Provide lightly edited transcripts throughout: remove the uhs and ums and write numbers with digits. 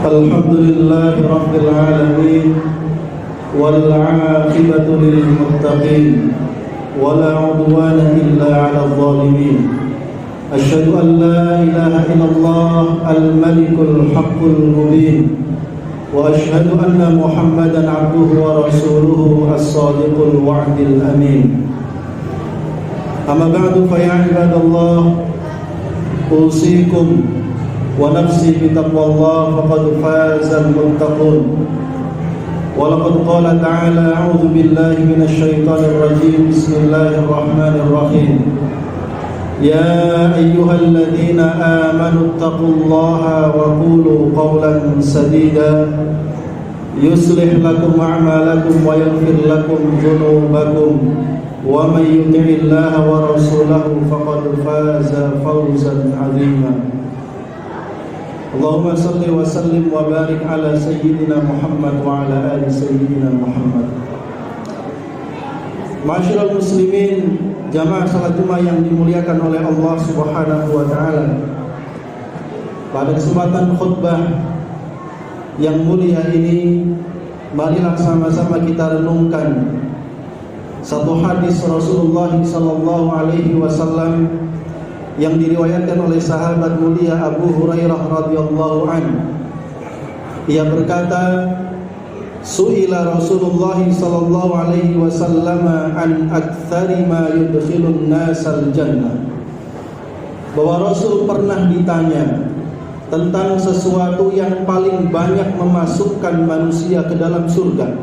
Alhamdulillah Rabbil Alamin wal 'aqibatu lil muttaqin wala 'udwana illa 'alal zalimin. Asyhadu an la ilaha illallah al-malikul haqqul mubin wa asyhadu anna Muhammadan 'abduhu wa rasuluhu as-sadiqul wa'dil amin. Amma ba'du fa ya ibadallah usikum wa nafsi bi taqwallah faqad faza al-muttaqun. Wa laqad qala ta'ala a'udzu billahi minasy syaithanir rajim. Bismillahirrahmanirrahim. Ya ayyuhalladzina amanu taqullaha wa qulu qawlan sadida yuslih lakum a'malakum wa yaghfir lakum dhunubakum wa may yuti'illaha wa rasulahu faqad faza fawzan 'azima. Allahumma salli wa sallim wa barik ala sayyidina Muhammad wa ala ali sayyidina Muhammad. Ma'asyiral muslimin, jamaah salat Jumat yang dimuliakan oleh Allah Subhanahu wa taala. Pada kesempatan khutbah yang mulia ini, marilah sama-sama kita renungkan satu hadis Rasulullah sallallahu alaihi wasallam yang diriwayatkan oleh sahabat mulia Abu Hurairah radhiyallahu anhu. Ia berkata, su'ila Rasulullah sallallahu alaihi wasallam an aktsari ma yudkhilun nasal jannah. Bahwa Rasul pernah ditanya tentang sesuatu yang paling banyak memasukkan manusia ke dalam surga.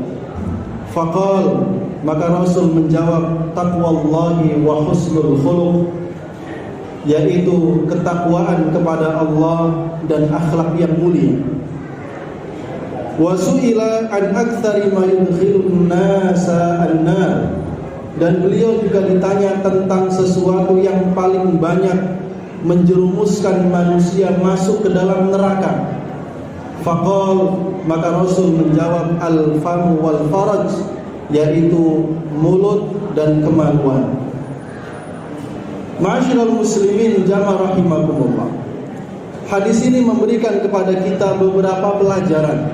Faqal, maka Rasul menjawab, taqwallahi wa husnul khuluq, yaitu ketakwaan kepada Allah dan akhlak yang mulia. Wa su'ila an aktsari ma yudkhilun nasa an-nar, dan beliau juga ditanya tentang sesuatu yang paling banyak menjerumuskan manusia masuk ke dalam neraka. Faqal, maka Rasul menjawab, al-famu wal faraj, yaitu mulut dan kemaluan. Ma'asyiral muslimin jamaah rahimakumullah. Hadis ini memberikan kepada kita beberapa pelajaran.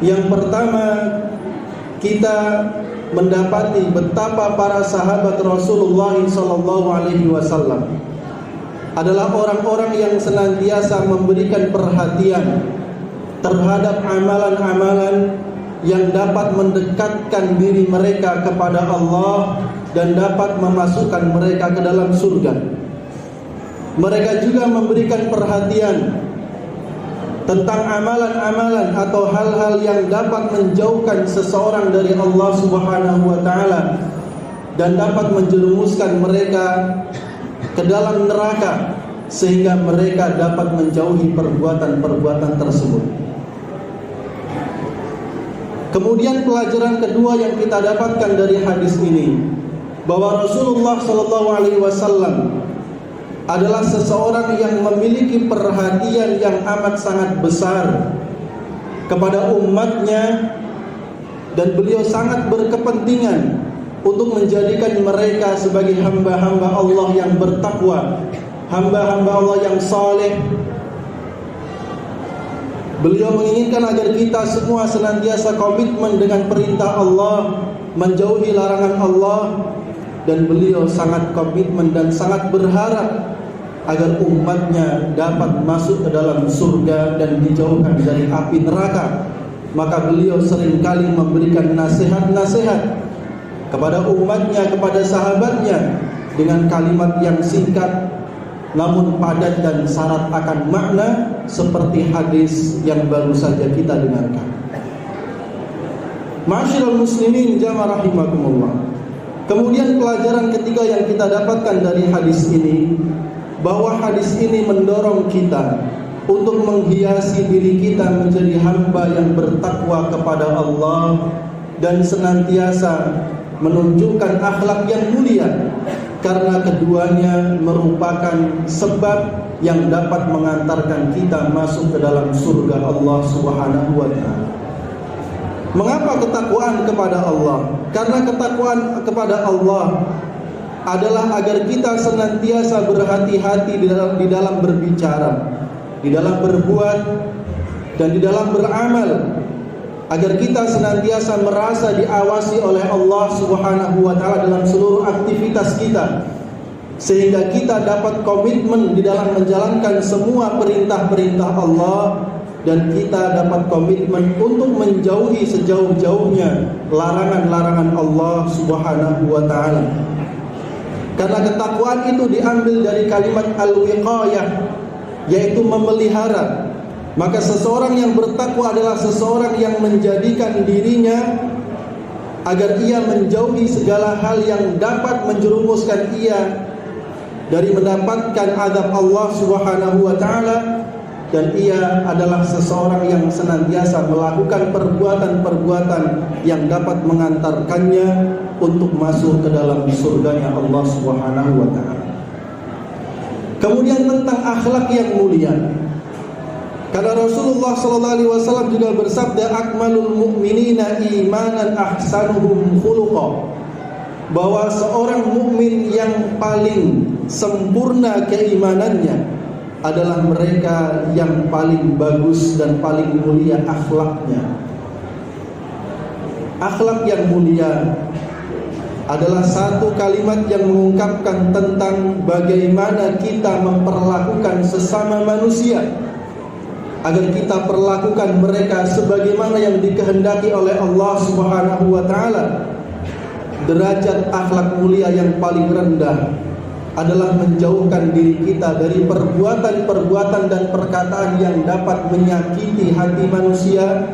Yang pertama, kita mendapati betapa para sahabat Rasulullah sallallahu alaihi wasallam adalah orang-orang yang senantiasa memberikan perhatian terhadap amalan-amalan yang dapat mendekatkan diri mereka kepada Allah dan dapat memasukkan mereka ke dalam surga. Mereka juga memberikan perhatian tentang amalan-amalan atau hal-hal yang dapat menjauhkan seseorang dari Allah Subhanahu wa taala dan dapat menjerumuskan mereka ke dalam neraka, sehingga mereka dapat menjauhi perbuatan-perbuatan tersebut. Kemudian pelajaran kedua yang kita dapatkan dari hadis ini, bahwa Rasulullah sallallahu alaihi wasallam adalah seseorang yang memiliki perhatian yang amat sangat besar kepada umatnya, dan beliau sangat berkepentingan untuk menjadikan mereka sebagai hamba-hamba Allah yang bertakwa, hamba-hamba Allah yang saleh. Beliau menginginkan agar kita semua senantiasa komitmen dengan perintah Allah, menjauhi larangan Allah, dan beliau sangat komitmen dan sangat berharap agar umatnya dapat masuk ke dalam surga dan dijauhkan dari api neraka. Maka beliau seringkali memberikan nasihat-nasihat kepada umatnya, kepada sahabatnya, dengan kalimat yang singkat namun padat dan syarat akan makna, seperti hadis yang baru saja kita dengarkan. Ma'asyiral muslimin jamaah rahimakumullah. Kemudian pelajaran ketiga yang kita dapatkan dari hadis ini, bahwa hadis ini mendorong kita untuk menghiasi diri kita menjadi hamba yang bertakwa kepada Allah dan senantiasa menunjukkan akhlak yang mulia, karena keduanya merupakan sebab yang dapat mengantarkan kita masuk ke dalam surga Allah Subhanahu wa taala. Mengapa ketakwaan kepada Allah? Karena ketakwaan kepada Allah adalah agar kita senantiasa berhati-hati di dalam berbicara, di dalam berbuat, dan di dalam beramal, agar kita senantiasa merasa diawasi oleh Allah Subhanahu wa taala dalam seluruh aktivitas kita, sehingga kita dapat komitmen di dalam menjalankan semua perintah-perintah Allah, dan kita dapat komitmen untuk menjauhi sejauh-jauhnya larangan-larangan Allah Subhanahu wa taala. Karena ketakwaan itu diambil dari kalimat al-wiqayah, yaitu memelihara. Maka seseorang yang bertakwa adalah seseorang yang menjadikan dirinya agar ia menjauhi segala hal yang dapat menjerumuskan ia dari mendapatkan azab Allah Subhanahu wa taala, dan ia adalah seseorang yang senantiasa melakukan perbuatan-perbuatan yang dapat mengantarkannya untuk masuk ke dalam surganya Allah Subhanahu wa taala. Kemudian tentang akhlak yang mulia, karena Rasulullah sallallahu alaihi wasallam juga bersabda, akmalul mu'minina imanan ahsanuhum khuluqa, bahwa seorang mukmin yang paling sempurna keimanannya adalah mereka yang paling bagus dan paling mulia akhlaknya. Akhlak yang mulia adalah satu kalimat yang mengungkapkan tentang bagaimana kita memperlakukan sesama manusia, agar kita perlakukan mereka sebagaimana yang dikehendaki oleh Allah Subhanahu wa taala. Derajat akhlak mulia yang paling rendah adalah menjauhkan diri kita dari perbuatan-perbuatan dan perkataan yang dapat menyakiti hati manusia,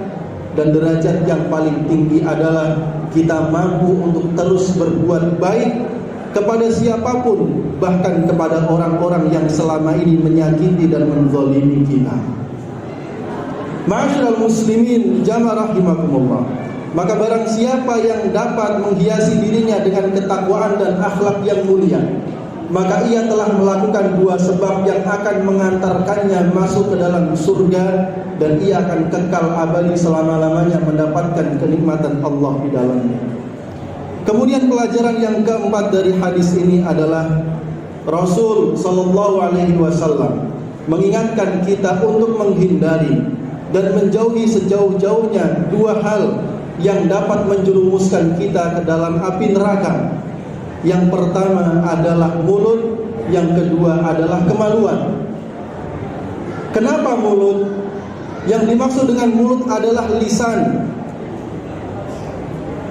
dan derajat yang paling tinggi adalah kita mampu untuk terus berbuat baik kepada siapapun, bahkan kepada orang-orang yang selama ini menyakiti dan menzalimi kita. Ma'asyiral muslimin jamaah rahimakumullah, maka barang siapa yang dapat menghiasi dirinya dengan ketakwaan dan akhlak yang mulia, maka ia telah melakukan dua sebab yang akan mengantarkannya masuk ke dalam surga, dan ia akan kekal abadi selama-lamanya mendapatkan kenikmatan Allah di dalamnya. Kemudian pelajaran yang keempat dari hadis ini adalah Rasul sallallahu alaihi wasallam mengingatkan kita untuk menghindari dan menjauhi sejauh-jauhnya dua hal yang dapat menjerumuskan kita ke dalam api neraka. Yang pertama adalah mulut, yang kedua adalah kemaluan. Kenapa mulut? Yang dimaksud dengan mulut adalah lisan.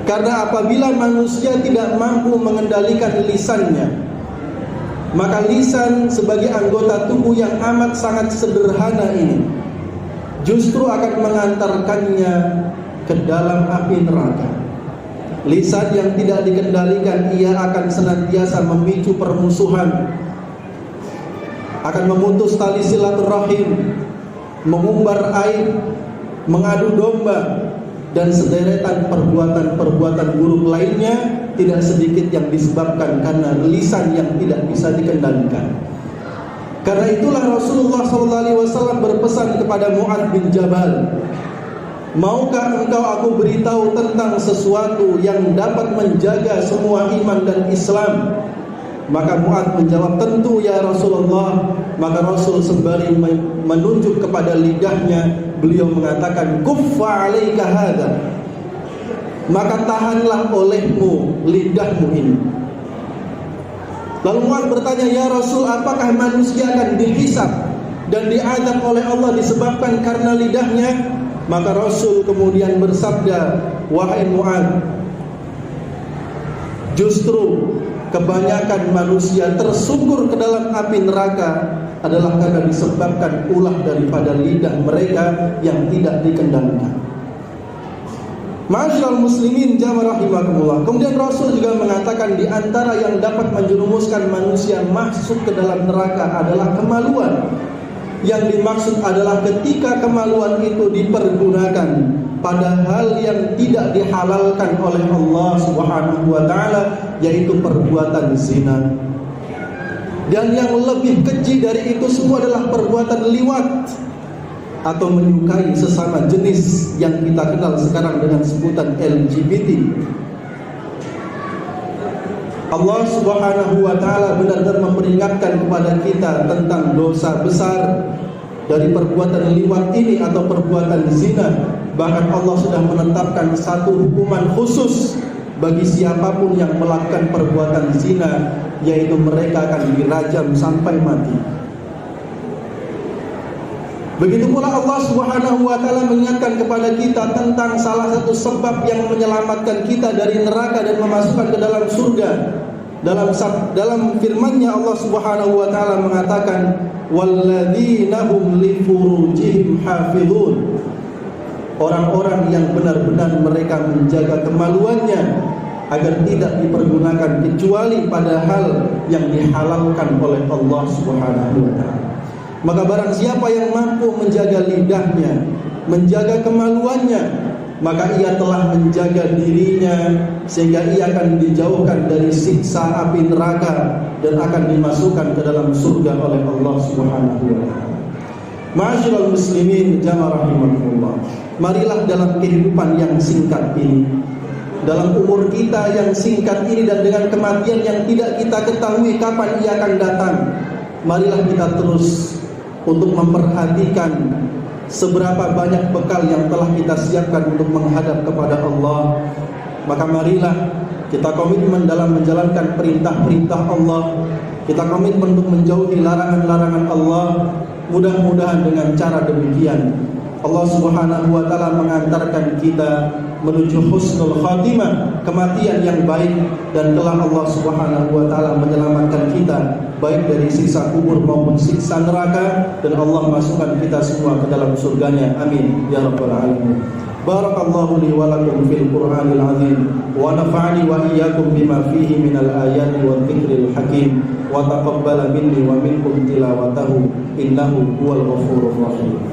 Karena apabila manusia tidak mampu mengendalikan lisannya, maka lisan sebagai anggota tubuh yang amat sangat sederhana ini justru akan mengantarkannya ke dalam api neraka. Lisan yang tidak dikendalikan, ia akan senantiasa memicu permusuhan, akan memutus tali silaturahim, mengumbar aib, mengadu domba, dan sederetan perbuatan-perbuatan buruk lainnya, tidak sedikit yang disebabkan karena lisan yang tidak bisa dikendalikan. Karena itulah Rasulullah SAW berpesan kepada Mu'adz bin Jabal, maukah engkau aku beritahu tentang sesuatu yang dapat menjaga semua iman dan Islam? Maka Mu'adz menjawab, tentu ya Rasulullah. Maka Rasul sembari menunjuk kepada lidahnya, beliau mengatakan, kuffa alaika hadza, maka tahanlah olehmu lidahmu ini. Lalu Mu'adz bertanya, ya Rasul, apakah manusia akan dihisab dan diazab oleh Allah disebabkan karena lidahnya? Maka Rasul kemudian bersabda, wahai Mu'adz, justru kebanyakan manusia tersungkur ke dalam api neraka adalah karena disebabkan ulah daripada lidah mereka yang tidak dikendalikan. Ma'asyiral muslimin jamaah rahimakumullah. Kemudian Rasul juga mengatakan di antara yang dapat menjerumuskan manusia masuk ke dalam neraka adalah kemaluan. Yang dimaksud adalah ketika kemaluan itu dipergunakan pada hal yang tidak dihalalkan oleh Allah Subhanahu wa taala, yaitu perbuatan zina. Dan yang lebih keji dari itu semua adalah perbuatan liwat atau menyukai sesama jenis yang kita kenal sekarang dengan sebutan LGBT. Allah Subhanahu wa taala benar-benar memperingatkan kepada kita tentang dosa besar dari perbuatan liwat ini atau perbuatan zina. Bahkan Allah sudah menetapkan satu hukuman khusus bagi siapapun yang melakukan perbuatan zina, yaitu mereka akan dirajam sampai mati. Begitu pula Allah Subhanahu wa taala mengingatkan kepada kita tentang salah satu sebab yang menyelamatkan kita dari neraka dan memasukkan ke dalam surga. Dalam firman-Nya Allah Subhanahu wa taala mengatakan, walladzina hum li furujihim hafizun. Orang-orang yang benar-benar mereka menjaga kemaluannya agar tidak dipergunakan kecuali pada hal yang dihalalkan oleh Allah Subhanahu wa taala. Maka barang siapa yang mampu menjaga lidahnya, menjaga kemaluannya, maka ia telah menjaga dirinya sehingga ia akan dijauhkan dari siksa api neraka dan akan dimasukkan ke dalam surga oleh Allah Subhanahu wa taala. Ma'asyiral muslimin jamaah rahimakumullah. Marilah dalam kehidupan yang singkat ini, dalam umur kita yang singkat ini dan dengan kematian yang tidak kita ketahui kapan ia akan datang, marilah kita terus untuk memperhatikan seberapa banyak bekal yang telah kita siapkan untuk menghadap kepada Allah. Maka marilah kita komitmen dalam menjalankan perintah-perintah Allah, kita komitmen untuk menjauhi larangan-larangan Allah. Mudah-mudahan dengan cara demikian Allah Subhanahu wa taala mengantarkan kita menuju husnul khatimah, kematian yang baik, dan telah Allah Subhanahu wa taala menyelamatkan kita baik dari siksa kubur maupun siksa neraka, dan Allah masukkan kita semua ke dalam surganya. Amin ya rabbal alamin. Barakallahu li wa lakum fil Qur'anil azim wa nafa'ani wa iyyakum bima fihi minal ayati wa dzikril hakim wa taqabbala minni wa minkum tilawatahu innahu huwal ghafurur rahim.